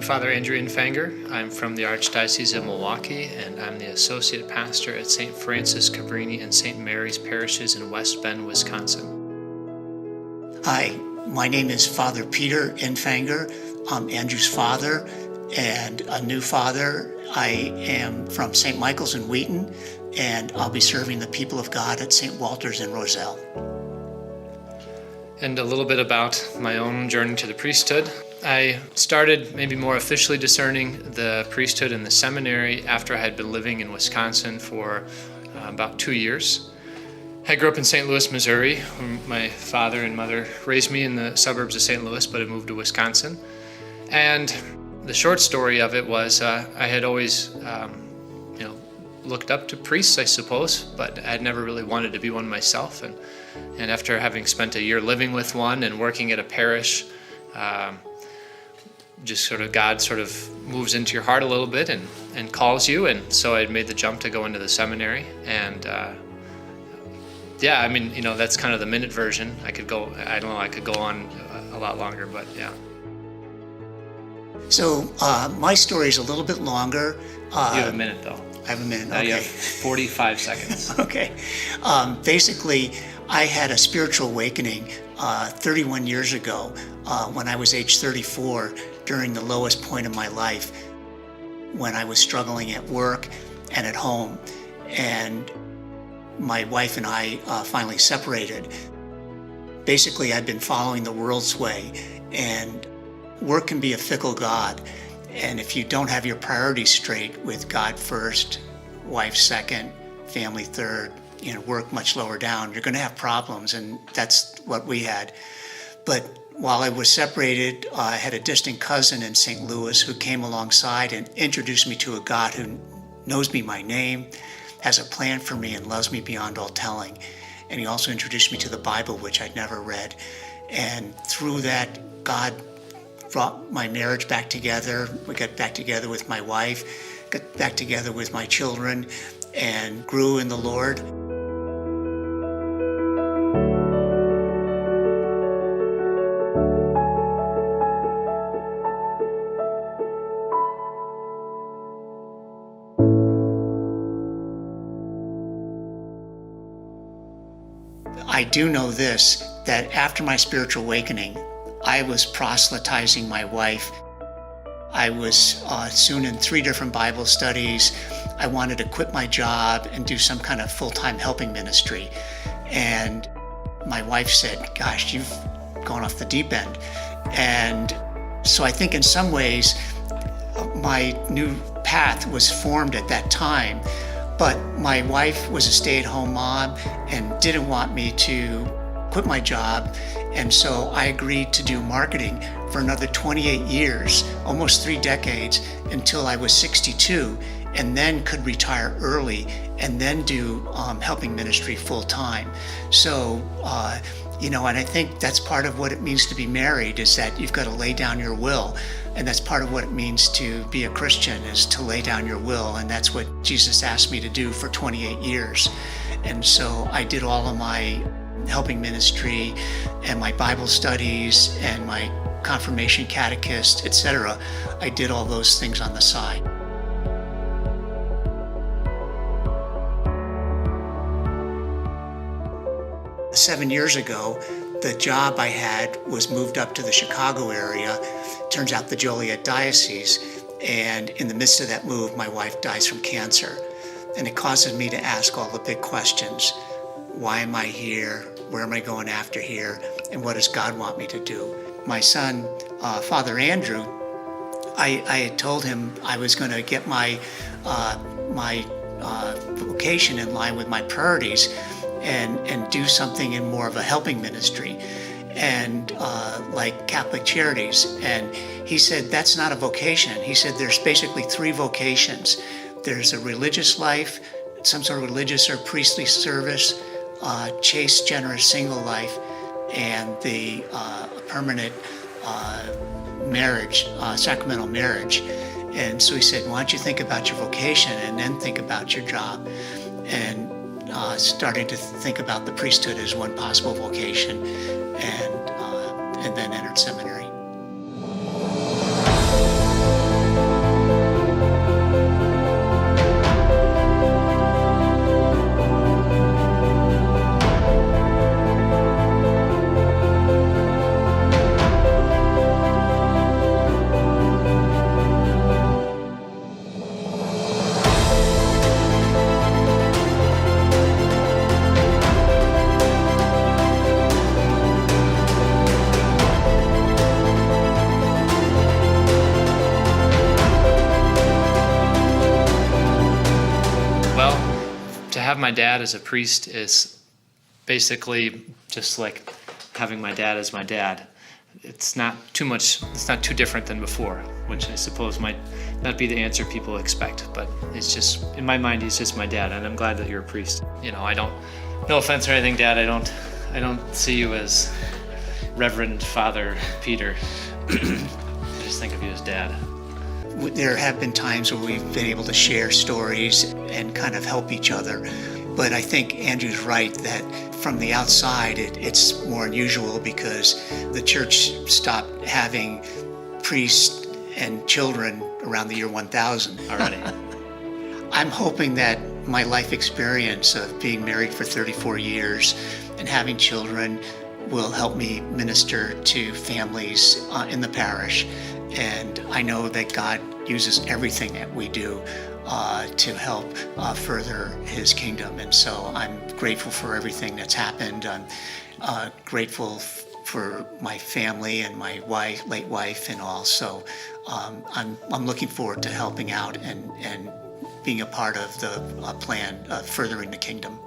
Father Andrew Infanger. I'm from the Archdiocese of Milwaukee, and I'm the Associate Pastor at St. Francis Cabrini and St. Mary's parishes in West Bend, Wisconsin. Hi, my name is Father Peter Infanger. I'm Andrew's father and a new father. I am from St. Michael's in Wheaton, and I'll be serving the people of God at St. Walter's in Roselle. And a little bit about my own journey to the priesthood. I started maybe more officially discerning the priesthood in the seminary after I had been living in Wisconsin for about 2 years. I grew up in St. Louis, Missouri. My father and mother raised me in the suburbs of St. Louis, but I moved to Wisconsin. And the short story of it was I had always looked up to priests, I suppose, but I had never really wanted to be one myself. And after having spent a year living with one and working at a parish, God sort of moves into your heart a little bit and calls you. And so I made the jump to go into the seminary. And that's kind of the minute version. I could go on a lot longer, but yeah. So my story is a little bit longer. You have a minute though. I have a minute, okay. You have 45 seconds. Okay. Basically, I had a spiritual awakening 31 years ago when I was age 34, during the lowest point of my life, when I was struggling at work and at home. And my wife and I finally separated. Basically, I'd been following the world's way, and work can be a fickle God. And if you don't have your priorities straight with God first, wife second, family third, work much lower down, you're going to have problems, and that's what we had. But while I was separated, I had a distant cousin in St. Louis who came alongside and introduced me to a God who knows me by name, has a plan for me, and loves me beyond all telling. And he also introduced me to the Bible, which I'd never read. And through that, God brought my marriage back together. We got back together with my wife, got back together with my children, and grew in the Lord. I do know this, that after my spiritual awakening, I was proselytizing my wife. I was soon in 3 different Bible studies. I wanted to quit my job and do some kind of full-time helping ministry. And my wife said, "Gosh, you've gone off the deep end." And so I think in some ways, my new path was formed at that time. But my wife was a stay-at-home mom and didn't want me to quit my job. And so I agreed to do marketing for another 28 years, almost 3 decades, until I was 62, and then could retire early and then do helping ministry full-time. So, and I think that's part of what it means to be married, is that you've got to lay down your will. And that's part of what it means to be a Christian, is to lay down your will. And that's what Jesus asked me to do for 28 years. And so I did all of my helping ministry and my Bible studies and my confirmation catechist, etc. I did all those things on the side. Seven years ago, the job I had was moved up to the Chicago area. Turns out the Joliet Diocese, and in the midst of that move, my wife dies from cancer. And it causes me to ask all the big questions. Why am I here? Where am I going after here? And what does God want me to do? My son, Father Andrew, I had told him I was going to get my vocation in line with my priorities and do something in more of a helping ministry, and like Catholic Charities. And he said, that's not a vocation. He said, there's basically 3 vocations. There's a religious life, some sort of religious or priestly service, chaste, generous single life, and the permanent marriage, sacramental marriage. And so he said, why don't you think about your vocation and then think about your job? And starting to think about the priesthood as one possible vocation, and then entered seminary. have my dad as a priest is basically just like having my dad as my dad. It's not too different than before, which I suppose might not be the answer people expect, but it's just, in my mind, he's just my dad, and I'm glad that you're a priest. No offense or anything, Dad, I don't see you as Reverend Father Peter. I just think of you as Dad. There have been times where we've been able to share stories and kind of help each other. But I think Andrew's right that from the outside, it's more unusual because the church stopped having priests and children around the year 1000 already. I'm hoping that my life experience of being married for 34 years and having children will help me minister to families in the parish. And I know that God uses everything that we do to help further his kingdom. And so I'm grateful for everything that's happened. I'm grateful for my family and my late wife and all. So I'm looking forward to helping out and being a part of the plan of furthering the kingdom.